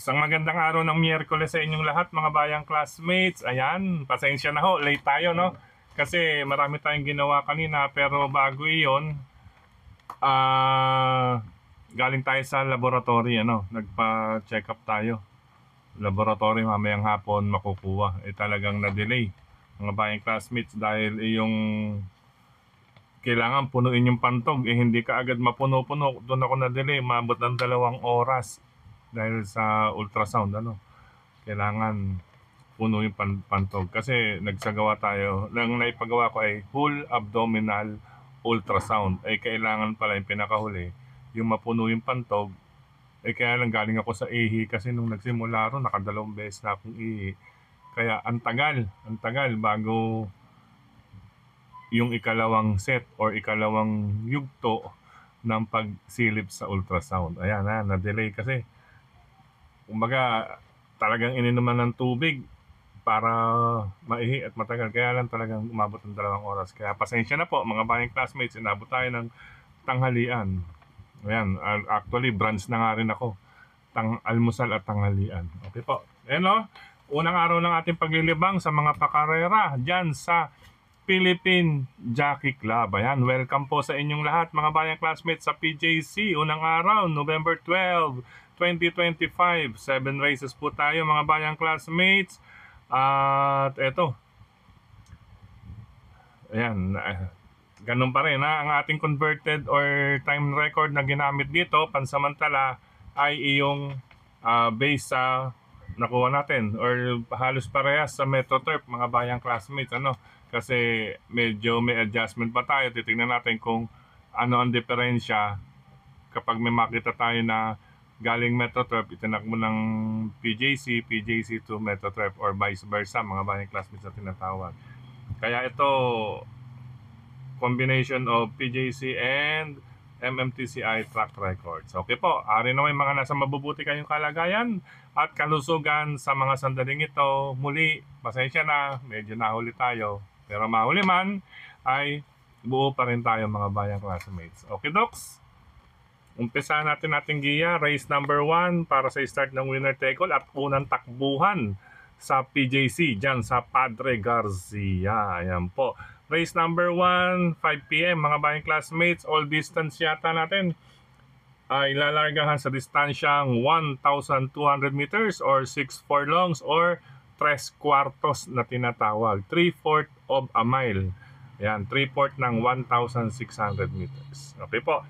Isang magandang araw ng Miyerkules sa inyong lahat mga bayang classmates. Ayan, pasensya na ho, late tayo no. Kasi marami tayong ginawa kanina pero bago iyon, galing tayo sa laboratory ano, nagpa-check up tayo. Laboratory mamayang hapon makukuha. Talagang na-delay mga bayang classmates dahil yung kailangan punuin yung pantog hindi ka agad mapuno-puno. Doon ako na-delay, maabot ng 2 oras dahil sa ultrasound ano. Kailangan puno yung pantog kasi nagsagawa tayo. Ang naipagawa ko ay whole abdominal ultrasound. Kailangan pala yung pinakahuli yung mapuno yung pantog. Kaya lang galing ako sa ihi kasi nung nagsimula ron nakadalawang beses na akong ihi. Kaya ang tagal bago yung ikalawang set or ikalawang yugto ng pagsilip sa ultrasound. Ayan na-delay kasi. Kumbaga, talagang ininuman ng tubig para maihi at matagal. Kaya lang talagang umabot ng 2 oras. Kaya pasensya na po mga bayang classmates, inabot tayo ng tanghalian. Ayan, actually brunch na nga rin ako. Almusal at tanghalian. Okay po. Ayan o, unang araw ng ating paglilibang sa mga pakarera dyan sa Philippine Jockey Club. Ayan, welcome po sa inyong lahat mga bayang classmates sa PJC. Unang araw, November 12, 2025. 7 races po tayo mga bayang classmates. At eto, ayan, ganun pa rin ang ating converted or time record na ginamit dito pansamantala ay iyong base sa nakuha natin or halos parehas sa MetroTurf mga bayang classmates ano. Kasi medyo may adjustment pa tayo. Titingnan natin kung ano ang diferensya kapag may makita tayo na galing MetroTurf, itinak mo ng PJC to MetroTurf or vice versa, mga bayang classmates na tinatawag. Kaya ito, combination of PJC and MMTCI track records. Okay po, ari na may mga nasa mabubuti kayong kalagayan at kalusugan sa mga sandaling ito. Muli, pasensya na, medyo nahuli tayo. Pero mahuli man, ay buo pa rin tayo mga bayang classmates. Okay, Docs? Umpisa natin ating giya. Race number 1 para sa start ng winner take all at unang takbuhan sa PJC dyan sa Padre Garcia. Ayan po. Race number 1, 5 PM mga bayang classmates. All distance yata natin ay lalargahan sa distansyang 1,200 meters or 6 furlongs or 3 quartos na tinatawag. 3/4 of a mile. Yan, 3/4 ng 1,600 meters. Okay po.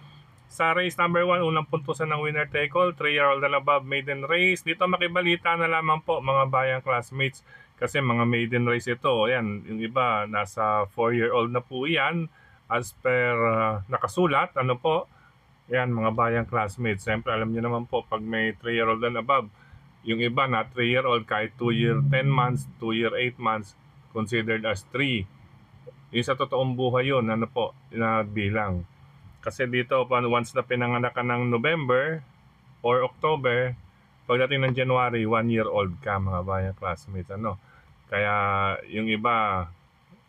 Sa race number 1, unang puntusan ng winner take all, 3-year-old and above maiden race. Dito makibalita na lamang po mga bayang classmates kasi mga maiden race ito. Yan, yung iba nasa 4-year-old na po yan as per nakasulat. Ano po? Yan mga bayang classmates. Siyempre alam niyo naman po pag may 3-year-old and above, yung iba na 3-year-old kahit 2-year 10 months, 2-year 8 months considered as 3. Yung sa totoong buhay yun, ano po, na bilang. Kasi dito, once na pinanganak ka ng November or October, pagdating ng January, 1-year-old ka mga bayang classmates. Ano? Kaya yung iba,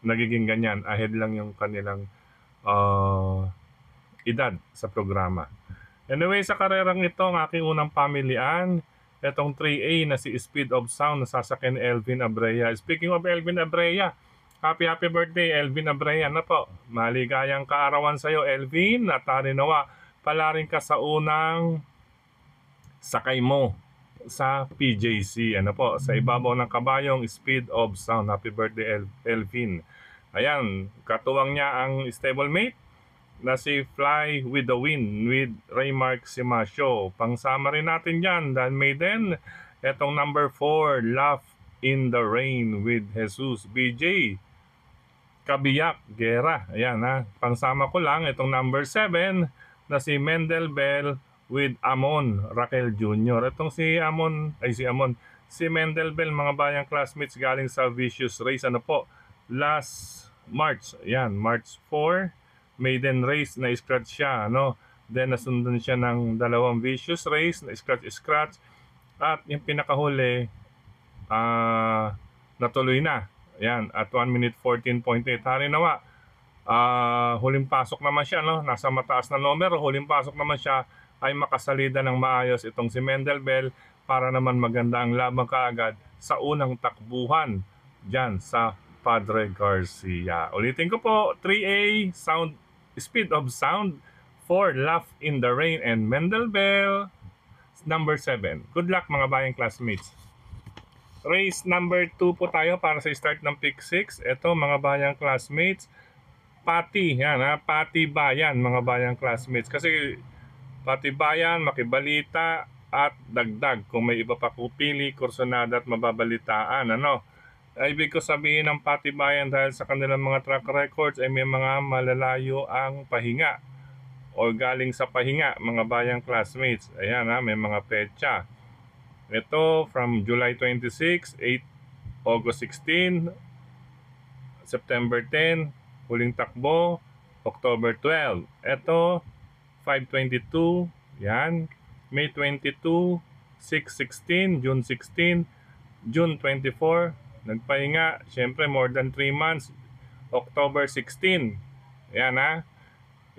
nagiging ganyan. Ahead lang yung kanilang edad sa programa. Anyway, sa karerang ito, ang aking unang pamilian, itong 3A na si Speed of Sound na sasakyan ni Elvin Abrea. Speaking of Elvin Abrea, happy birthday Elvin Abrea na po. Maligayang kaarawan sa iyo Elvin at nawa pala rin ka sa unang sakay mo sa PJC. Ano po, sa ibabaw ng kabayong Speed of Sound. Happy birthday Elvin. Ayan, katuwang niya ang stablemate na si Fly with the Wind with Raymark Simasio. Pangsama rin natin yan dahil maiden, etong number 4, Laugh in the Rain with Jesus BJ Kabiyak Guerra. Ayan ha. Pangsama ko lang itong number 7 na si Mendel Bell with Amon Raquel Jr. Itong si Mendel Bell mga bayang classmates galing sa Vicious Race. Ano po? Last March. Ayan, March 4. Maiden race na scratch siya, no? Then nasundan siya ng 2 Vicious Race na scratch at yung pinakahuli natuloy na. Ayan, at 1 minute 14.8. Hari nawa, huling pasok naman siya, no? Nasa mataas na numero, huling pasok naman siya ay makasalida ng maayos itong si Mendelbel para naman maganda ang laban kaagad sa unang takbuhan dyan sa Padre Garcia. Ulitin ko po, 3A, sound, speed of sound, 4, laugh in the rain, and Mendelbel, number 7. Good luck mga bayang classmates. Race number 2 po tayo para sa start ng pick 6. Ito mga bayang classmates, Pati, yan ha, Pati Bayan mga bayang classmates. Kasi Pati Bayan, Makibalita at Dagdag. Kung may iba pa pupili, kursunada at mababalitaan. Ano? Ibig ko sabihin ng Pati Bayan dahil sa kanilang mga track records ay may mga malalayo ang pahinga o galing sa pahinga mga bayang classmates. Ayan ha, may mga petsa. Ito from July 26, 8 August 16, September 10, huling takbo, October 12. Ito 5/22, yan. May 22, 6/16, June 16, June 24, nagpahinga, syempre more than 3 months, October 16. Yan ha.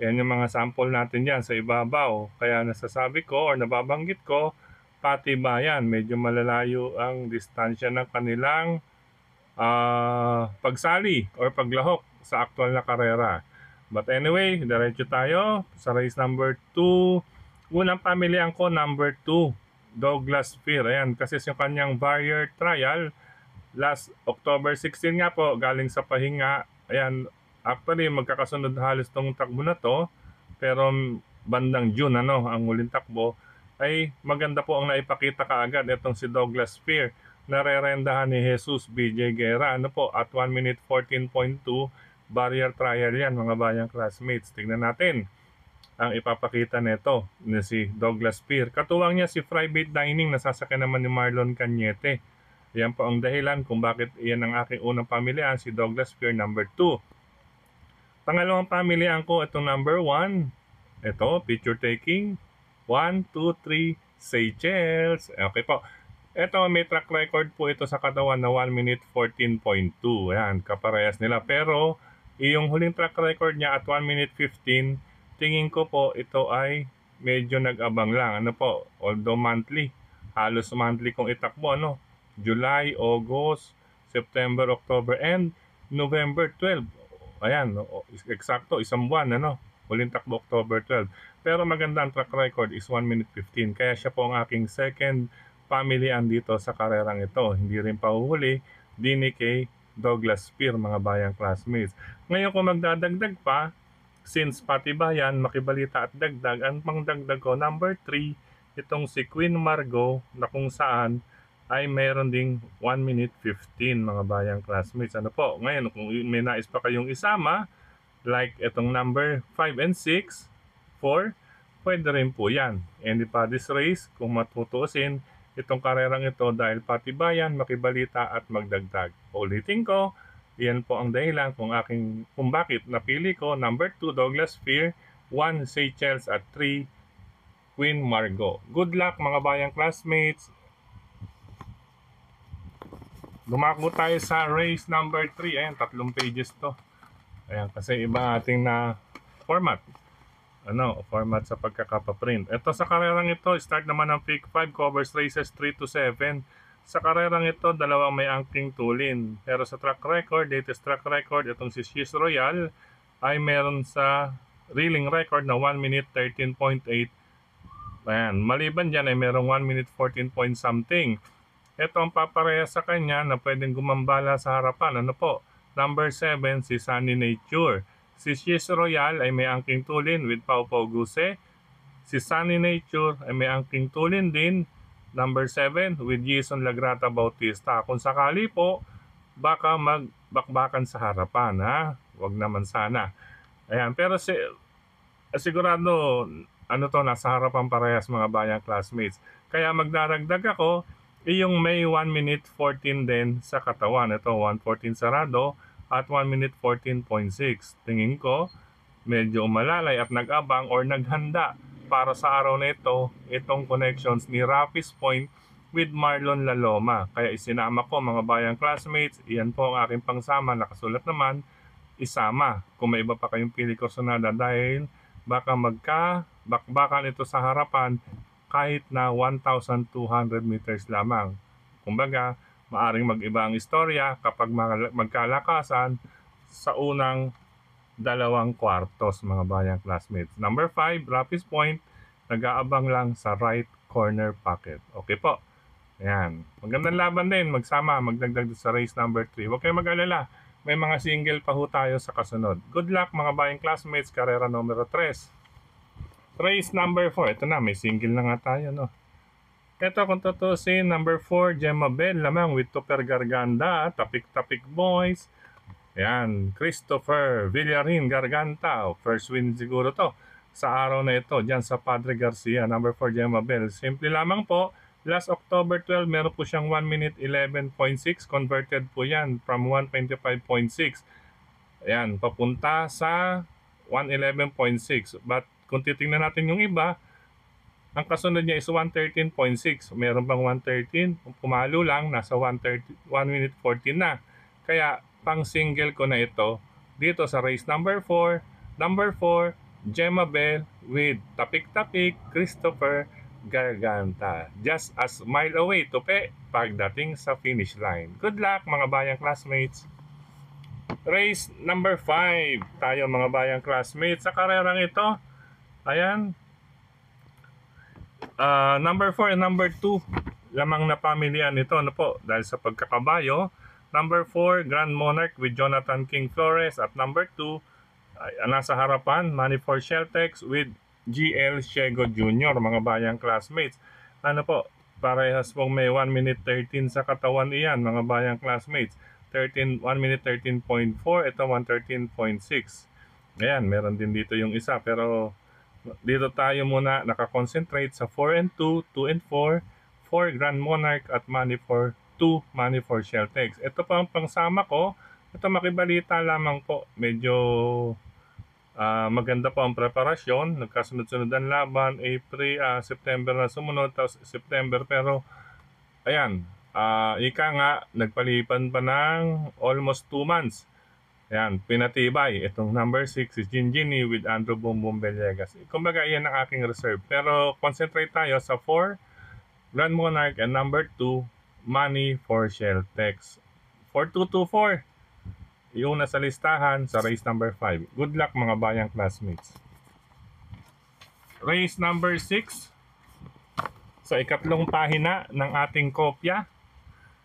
Yan yung mga sample natin yan sa ibabaw. Kaya nasasabi ko or nababanggit ko, Pati Bayan, medyo malalayo ang distansya ng kanilang pagsali or paglahok sa aktual na karera. But anyway, diretso tayo sa race number 2. Unang pamilihan ko, number 2, Douglas Fear. Ayan, kasi yung kanyang barrier trial last October 16 nga po, galing sa pahinga. Ayan, actually magkakasunod halos tong takbo na to, pero bandang June ang huling takbo, ay maganda po ang naipakita kaagad itong si Douglas Fear. Narerendahan ni Jesus BJ Guerra at 1 minute 14.2 barrier trial yan mga bayang classmates. Tingnan natin ang ipapakita nito ni si Douglas Fear. Katuwang niya si Private Dining na sasakyan naman ni Marlon Cañete. Yan po ang dahilan kung bakit iyan ang aking unang pamilihan, si Douglas Fear number 2. Pangalawang pamilihan ko itong number 1. Ito, picture taking. 1, 2, 3, Seychelles. Okay po. Ito, may track record po ito sa katawan na 1 minute 14.2. Ayan, kaparehas nila. Pero, yung huling track record niya at 1 minute 15, tingin ko po ito ay medyo nag-abang lang. Although monthly. Halos monthly kung itakbo, July, August, September, October, and November 12. Ayan, eksakto, isang buwan, huling takbo October 12. Pero maganda ang track record is 1 minute 15. Kaya siya po ang aking second pamilihan dito sa karerang ito. Hindi rin pahuhuli, dini kay Douglas Fear mga bayang classmates. Ngayon kung magdadagdag pa, since Pati Bayan, Makibalita at Dagdag, ang pangdagdag ko, number 3, itong si Queen Margot na kung saan ay mayroon ding 1 minute 15 mga bayang classmates. Ngayon kung may nais pa kayong isama, like itong number 5 and 6, 4, pwede rin po yan. Anybody's race, kung matutuusin, itong karerang ito dahil Pati Bayan, Makibalita at Magdagdag. Ulitin ko, yan po ang dahilan kung bakit napili ko number 2, Douglas Fear, 1, Seychelles at 3, Queen Margot. Good luck mga bayang classmates. Dumako tayo sa race number 3. Ayan, 3 pages to. Ayan, kasi iba ating na format. Format sa pagkakapaprint. Ito sa karerang ito, start naman ng pick 5, covers races 3 to 7. Sa karerang ito, dalawang may angking tulin. Pero sa track record, latest track record, itong si Swiss Royal ay meron sa reeling record na 1 minute 13.8. Ayan, maliban dyan ay merong 1 minute 14 point something. Ito ang papareha sa kanya na pwedeng gumambala sa harapan. Number 7, si Sunny Nature. Si Swiss Royal ay may angking tulin with Pau Pau Guse. Si Sunny Nature ay may angking tulin din, number 7, with Jason Lagrata Bautista. Kung sakali po, baka magbakbakan sa harapan, Wag naman sana. Ayan, pero sigurado, nasa harapan parehas mga bayang classmates. Kaya magdaragdag ako, yung may 1 minute 14 din sa katawan. Ito, 1:14 sarado at 1 minute 14.6. Tingin ko, medyo umalalay at nag-abang or naghanda para sa araw na ito, itong connections ni Rapis Point with Marlon Laloma. Kaya isinama ko mga bayang classmates, iyan po ang aking pangsama. Nakasulat naman, isama. Kung may iba pa kayong pili kursunada dahil baka bakbakan ito sa harapan kahit na 1,200 meters lamang. Kumbaga, maaring mag-iba ang istorya kapag magkalakasan sa unang dalawang kwartos, mga bayang classmates. Number 5, Rapis Point, nag-aabang lang sa right corner pocket. Okay po. Ayan. Magandang laban din. Magsama, magdagdag sa race number 3. Huwag kayong mag-alala. May mga single pa ho tayo sa kasunod. Good luck mga bayang classmates. Karera numero 3. Race number 4. Ito na, may single na nga tayo, no? Ito kung tutusin, number 4, Gemma Bell, lamang with Tupper Garganda, Tapik-Tapik Boys. Ayan, Christopher Villarin Garganta. First win siguro to sa araw na ito, dyan sa Padre Garcia, number 4, Gemma Bell. Simple lamang po, last October 12, meron po siyang 1 minute 11.6. Converted po yan from 125.6. Ayan, papunta sa 111.6. But kung titingnan natin yung iba, ang kasunod niya is 113.6. Meron bang 113? Pumalo lang, nasa 1 minute 14 na. Kaya, pang single ko na ito dito sa race number 4. Number 4, Gemma Bell with Tapik-Tapik, Christopher Garganta. Just a mile away, tupe, pagdating sa finish line. Good luck mga bayang classmates! Race number 5 tayo mga bayang classmates. Sa karerang ito, ayan, number 4 and number 2 lamang na pamilyan ito, ano po, dahil sa pagkakabayo. Number 4, Grand Monarch with Jonathan King Flores. At number 2, nasa harapan, Money for Sheltex with GL Shego Jr. Mga bayang classmates. Ano po, parehas pong may 1 minute 13 sa katawan iyan, mga bayang classmates. 1 minute 13.4, ito 113.6. Ayan, meron din dito yung isa. Pero dito tayo muna nakakonsentrate sa 4 and 2, 2 and 4, 4 Grand Monarch at Money for 2 Money for Sheltex. Ito pa ang pangsama ko. Ito makibalita lamang po. Medyo maganda po ang preparasyon. Nagkasunod-sunod ang laban. September na sumunod. Tapos September. Pero ayan. Ika nga, nagpalipan pa ng almost 2 months. Ayan, pinatibay. Itong number 6 is Ginggini with Andrew Bumbum Villegas. Kumbaga, yan ang aking reserve. Pero concentrate tayo sa 4 Grand Monarch and number 2 Money for Sheltex. 4224 yung nasa listahan sa race number 5. Good luck mga bayang classmates. Race number 6 sa ikatlong pahina ng ating kopya.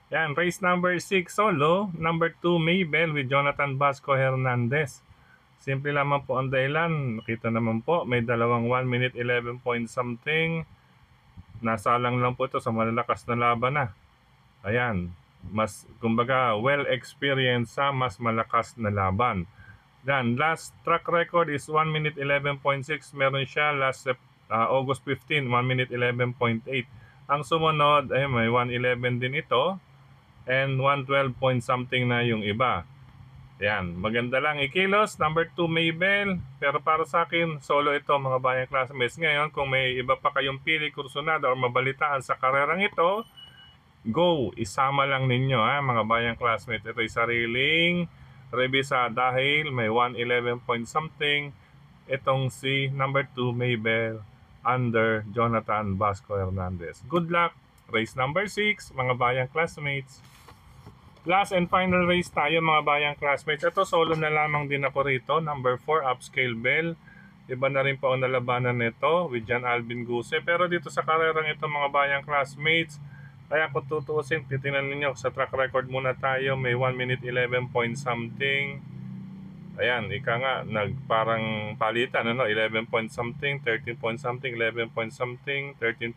Yan, race number 6 solo, number 2 Maybell with Jonathan Vasco Hernandez. Simple lamang po ang dahilan. Nakita naman po, may dalawang 1 minute 11 point something. Nasalang lang po ito sa malalakas na laban na. Ayan, mas kumbaga well-experienced sa mas malakas na laban. Then, last track record is 1 minute 11.6. Meron siya last August 15, 1 minute 11.8. Ang sumunod ay may 111 din ito. And 112 point something na yung iba. Ayan, maganda lang ikilos. Number 2 Maybell. Pero para sa akin, solo ito mga bayang classmates. Ngayon, kung may iba pa kayong pili, kursunada o mabalitaan sa karerang ito, go, isama lang ninyo mga bayang classmates. Ito ay sariling rebisa dahil may 111 point something itong si number 2 Maybell under Jonathan Vasco Hernandez. Good luck, race number 6 mga bayang classmates. Last and final race tayo mga bayang classmates. Ito solo na lamang din ako rito. Number 4 Upscale Bell. Iba na rin po ang nalabanan nito with John Alvin Guse. Pero dito sa karerang ito mga bayang classmates, kaya kung tutuusin, titingnan ninyo sa track record muna tayo. May 1 minute 11 point something. Ayan, ika nga, parang palitan, 11 point something, 13 point something, 11 point something, 13.2.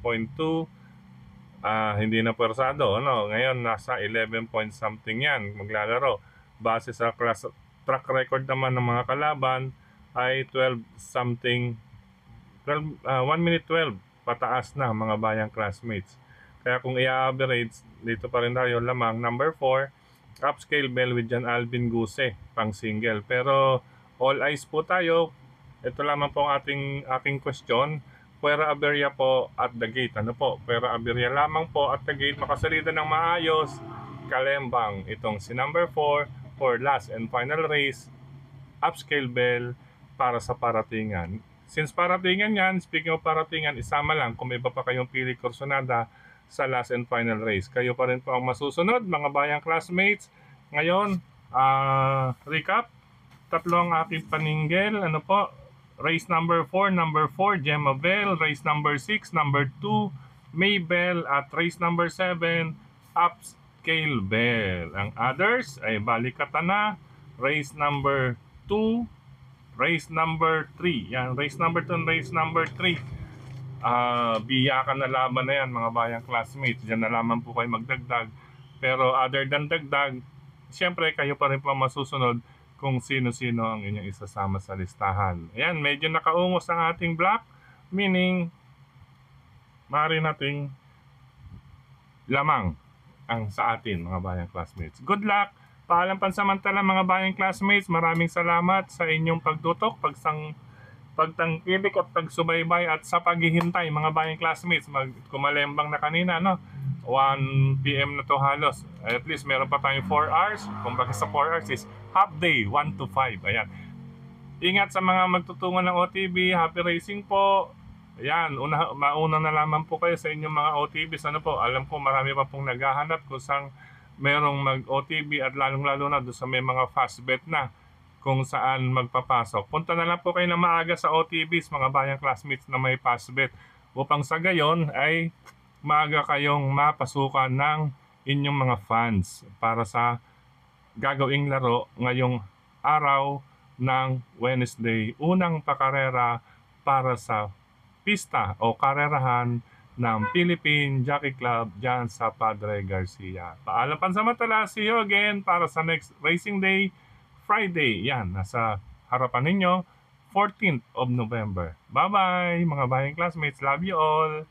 Hindi na pwersado, Ngayon, nasa 11 point something yan, maglalaro. Base sa track record naman ng mga kalaban, ay 12 something, 1 minute 12, pataas na mga bayang classmates. Kaya kung i-average, dito pa rin tayo lamang. Number 4, Upscale Bell with John Alvin Guse, pang single. Pero all eyes po tayo. Ito lamang po ang aking question. Puera Aberya po at the gate. Ano po? Puera Aberya lamang po at the gate. Makasalida ng maayos. Kalembang. Itong si number 4 for last and final race. Upscale Bell para sa paratingan. Since paratingan yan, speaking of paratingan, isama lang kung may iba pa kayong pili kursonada sa last and final race. Kayo pa rin po ang masusunod, mga bayang classmates. Ngayon, recap. Tatlo ang aking paninggel. Ano po? Race number 4, number 4, Gemma Bell. Race number 6, number 2, Maybell. At race number 7, Upscale Bell. Ang others ay balikatan na. Race number 2, race number 3. Yan, race number 2 and race number 3. Biyakan na laban na yan, mga bayang classmates. Diyan na lamang po kayo magdagdag. Pero other than dagdag, siyempre kayo pa rin po masusunod kung sino-sino ang inyong isasama sa listahan. Ayan, medyo nakaungos ang ating block, meaning maaari nating lamang ang sa atin, mga bayang classmates. Good luck! Paalam pansamantala, mga bayang classmates. Maraming salamat sa inyong pagtutok, pagtangkilik at pagsubaybay at sa paghihintay, mga bayang classmates. Kumalembang na kanina, no? 1 PM na to halos. At least meron pa tayong 4 hours. Kumbaga sa 4 hours is half day, 1 to 5. Ayan. Ingat sa mga magtutungan ng OTB. Happy racing po. Ayan, mauna na lamang po kayo sa inyong mga OTBs. Ano po, alam ko marami pa pong naghahanap kung saan merong mag-OTB at lalong-lalo na doon sa may mga fast bet na kung saan magpapasok. Punta na lang po kayo na maaga sa OTBs, mga bayang classmates na may fast bet, upang sa gayon ay maaga kayong mapasukan ng inyong mga funds para sa gagawing laro ngayong araw ng Wednesday, unang pakarera para sa pista o karerahan ng Philippine Jockey Club dyan sa Padre Garcia. Paalam pansamantala, see you again para sa next racing day, Friday. Yan, nasa harapan ninyo, 14th of November. Bye-bye, mga bayang classmates. Love you all.